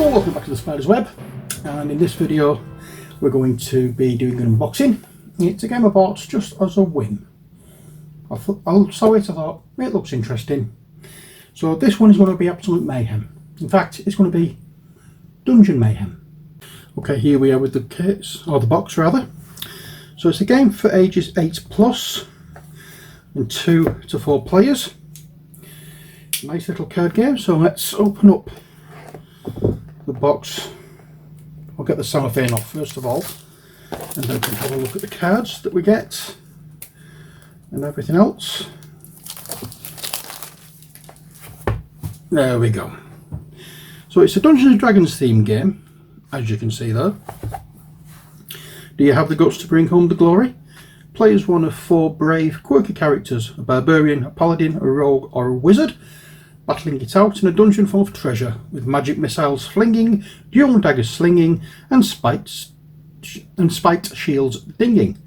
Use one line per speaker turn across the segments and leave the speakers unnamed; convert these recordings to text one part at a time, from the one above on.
Hello, welcome back to the Spider's Web, and in this video we're going to be doing an unboxing. It's a game I bought just as a whim. I saw it, I thought it looks interesting. So this one is going to be absolute mayhem. In fact, it's going to be Dungeon Mayhem. Okay, here we are with the kits, or the box rather. So it's a game for ages 8+ and 2 to 4 players. Nice little card game, so let's open up the box. I'll get the cellophane off first of all, and then we can have a look at the cards that we get and everything else. There we go. So it's a Dungeons and Dragons themed game, as you can see there. Do you have the guts to bring home the glory? Play as one of 4 brave, quirky characters: a barbarian, a paladin, a rogue or a wizard, battling it out in a dungeon full of treasure, with magic missiles flinging, dual daggers slinging, and spiked shields dinging.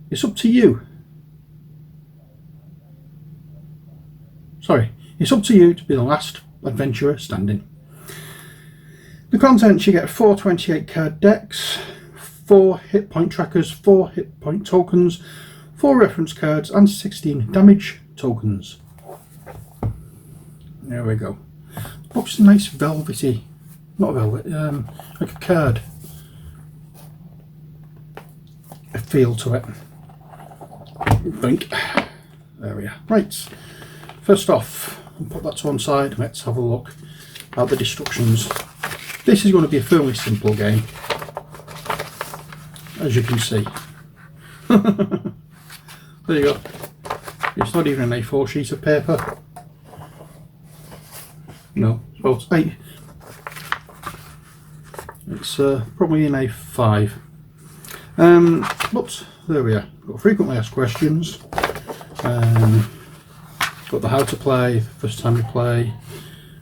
It's up to you. It's up to you to be the last adventurer standing. The contents: you get 4 28 card decks, 4 hit point trackers, 4 hit point tokens, 4 reference cards, and 16 damage tokens. There we go. Looks nice velvety, not velvet, like a card. A feel to it. Blink. There we are. Right. First off, I'll put that to one side. Let's have a look at the instructions. This is going to be a fairly simple game, as you can see. There you go. It's not even an A4 sheet of paper. No, well, it's probably an A5. But there we are. Got frequently asked questions. Got the how to play, first time you play,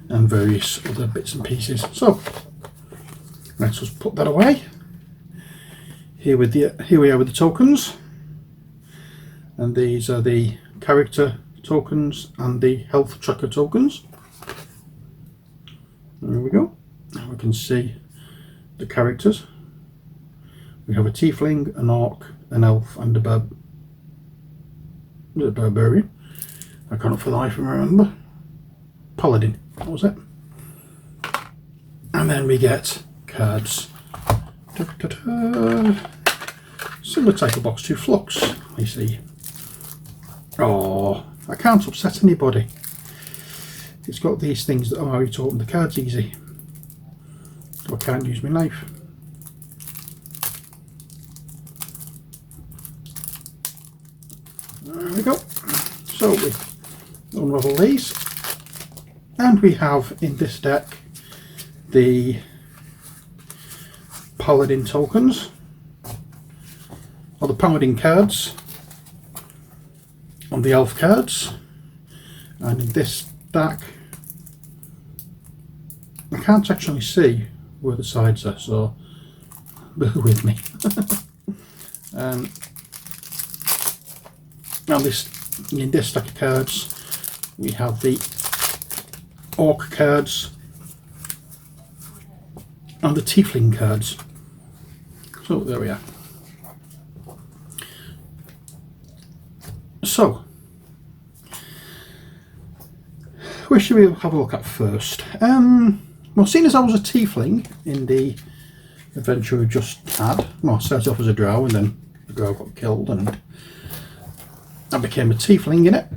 and various other bits and pieces. So let's just put that away. Here we are with the tokens, and these are the character tokens and the health tracker tokens. There we go. Now we can see the characters. We have a tiefling, an orc, an elf, and a barbarian. I cannot for the life of me remember. Paladin, what was it? And then we get cards. Similar type of box to Flux, I see. Oh, I can't upset anybody. It's got these things that allow you to open the cards easy. So I can't use my knife. There we go. So we unravel these, and we have in this deck the Paladin tokens, or the Paladin cards, and the Elf cards, and in this deck I can't actually see where the sides are, so bear with me. And in this stack of cards we have the Orc cards and the Tiefling cards. So there we are. So where should we have a look at first? Well, seeing as I was a tiefling in the adventure we just had, well, I started off as a drow and then the drow got killed and I became a tiefling in it.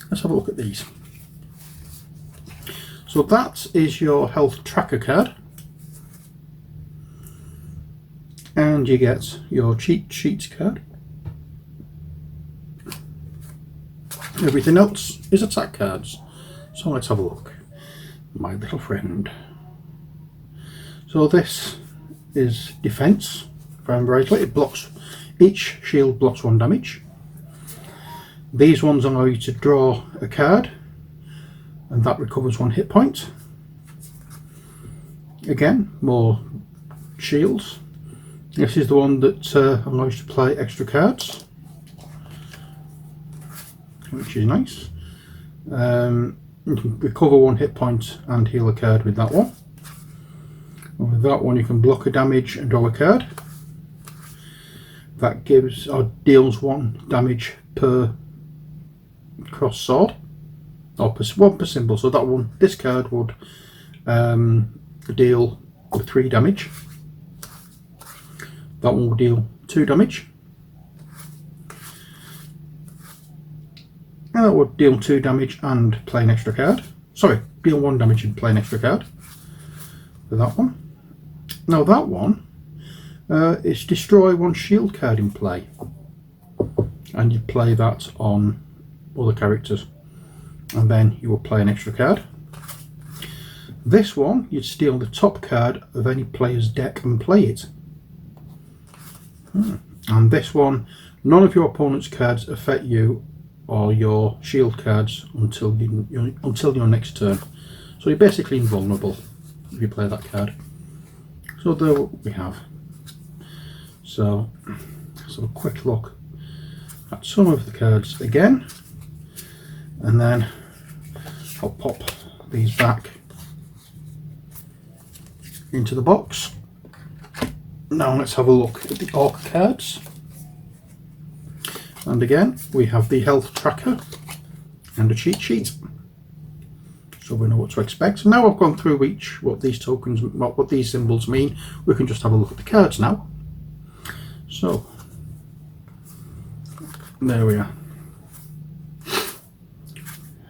Let's have a look at these. So that is your health tracker card, and you get your cheat sheets card. Everything else is attack cards. So let's have a look. My little friend. So this is defense, if I remember rightly. It blocks, each shield blocks 1 damage. These ones allow you to draw a card, and that recovers 1 hit point. Again, more shields. This is the one that allows you to play extra cards, which is nice. You can recover 1 hit point and heal a card with that one. And with that one you can block a damage and draw a card. That gives or deals 1 damage per cross sword, or 1 per symbol. So that one, this card would deal 3 damage. That one will deal 2 damage. And that would deal 2 damage and play an extra card. Sorry, deal 1 damage and play an extra card for that one. Now that one is destroy 1 shield card in play, and you play that on other characters, and then you will play an extra card. This one, you'd steal the top card of any player's deck and play it. And this one, none of your opponent's cards affect you or your shield cards until your next turn. So you're basically invulnerable if you play that card. So there we have. So let's have a quick look at some of the cards again, and then I'll pop these back into the box. Now let's have a look at the Orc cards. And again, we have the health tracker and a cheat sheet, so we know what to expect. So now I've gone through what these tokens, what these symbols mean, we can just have a look at the cards now. So there we are.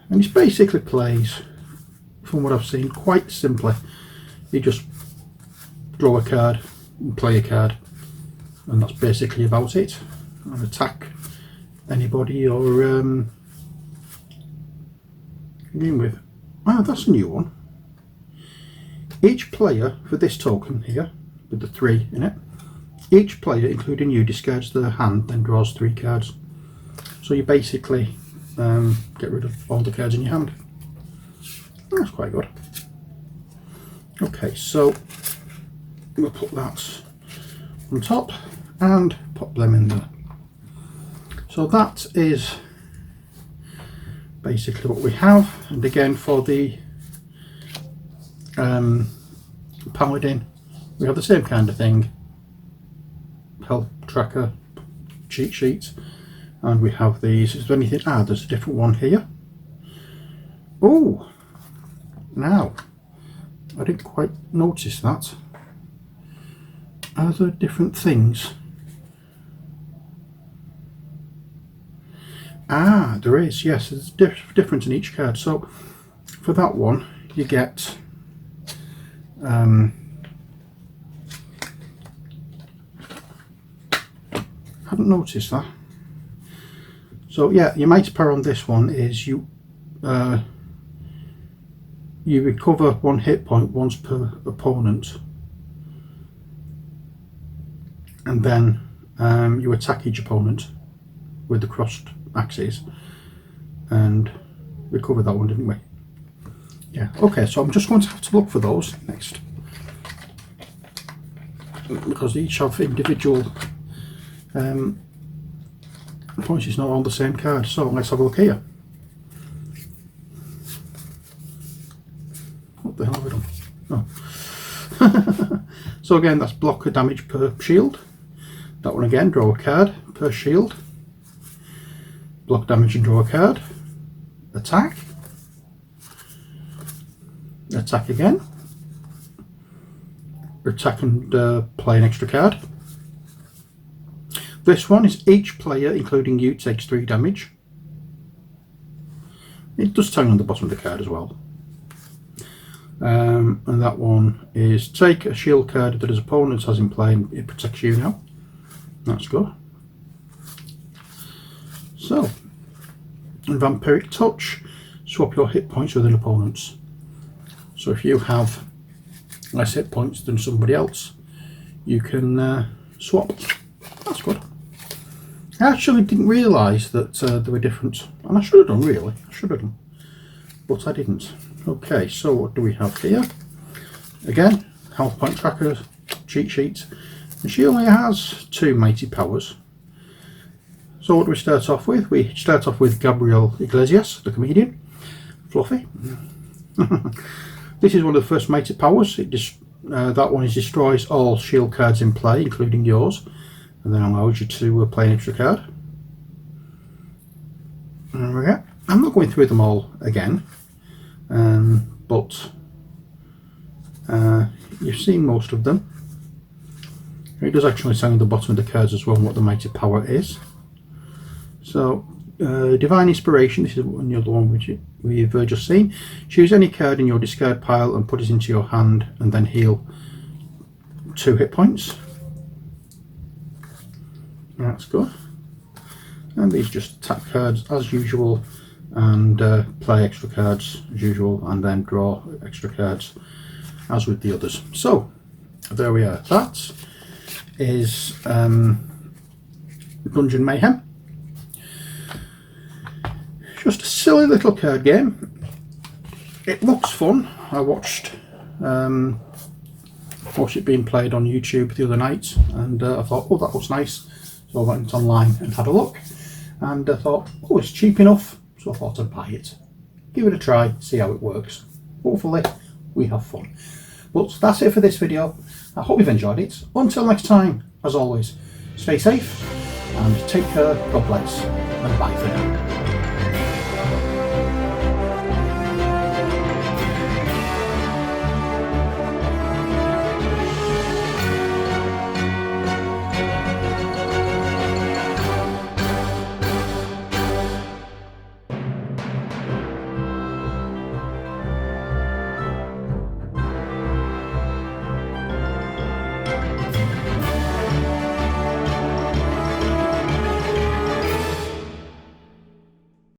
And it basically plays, from what I've seen, quite simply. You just draw a card and play a card, and that's basically about it. And attack anybody you're game with. Ah, that's a new one. Each player, for this token here, with the 3 in it, each player, including you, discards their hand, then draws 3 cards. So you basically get rid of all the cards in your hand. That's quite good. Okay, so we'll put that on top and pop them in there. So that is basically what we have. And again, for the Paladin, we have the same kind of thing. Health tracker, cheat sheet, and we have these. Is there anything? Ah, there's a different one here. Oh, now I didn't quite notice that. Are there different things? Ah, there is, yes, there's a difference in each card. So for that one you get hadn't noticed that. So yeah, your mighty power on this one is you recover 1 hit point once per opponent, and then you attack each opponent with the crossed axes and recover that one, didn't we? Yeah, okay, so I'm just going to have to look for those next, because they each have individual points. It's not on the same card. So let's have a look here. What the hell have we done? Oh. So again, that's block a damage per shield. That one again, draw a card per shield. Block damage and draw a card. Attack. Attack again. Attack and play an extra card. This one is each player, including you, takes 3 damage. It does tell you on the bottom of the card as well. And that one is take a shield card that his opponent has in play and it protects you now. That's good. So, and Vampiric Touch, swap your hit points with an opponent's. So if you have less hit points than somebody else, you can swap. That's good. I actually didn't realise that they were different, and I should have done, really. I should have done, but I didn't. Okay, so what do we have here? Again, health point tracker, cheat sheet, and she only has 2 mighty powers. So what do we start off with? We start off with Gabriel Iglesias, the comedian. fluffy. This is one of the first mated powers. That one is destroys all shield cards in play, including yours, and then allows you to play an extra card. There we go. I'm not going through them all again, but you've seen most of them. It does actually say on the bottom of the cards as well what the mated power is. So, Divine Inspiration, this is another one which we've just seen. Choose any card in your discard pile and put it into your hand and then heal 2 hit points. That's good. And these just tap cards as usual and play extra cards as usual and then draw extra cards as with the others. So, there we are. That is Dungeon Mayhem. Just a silly little card game. It looks fun. I watched it being played on YouTube the other night, and I thought, oh, that looks nice. So I went online and had a look, and I thought, oh, it's cheap enough, so I thought I'd buy it. Give it a try, see how it works. Hopefully, we have fun. But that's it for this video. I hope you've enjoyed it. Until next time, as always, stay safe and take care. God bless, and bye for now.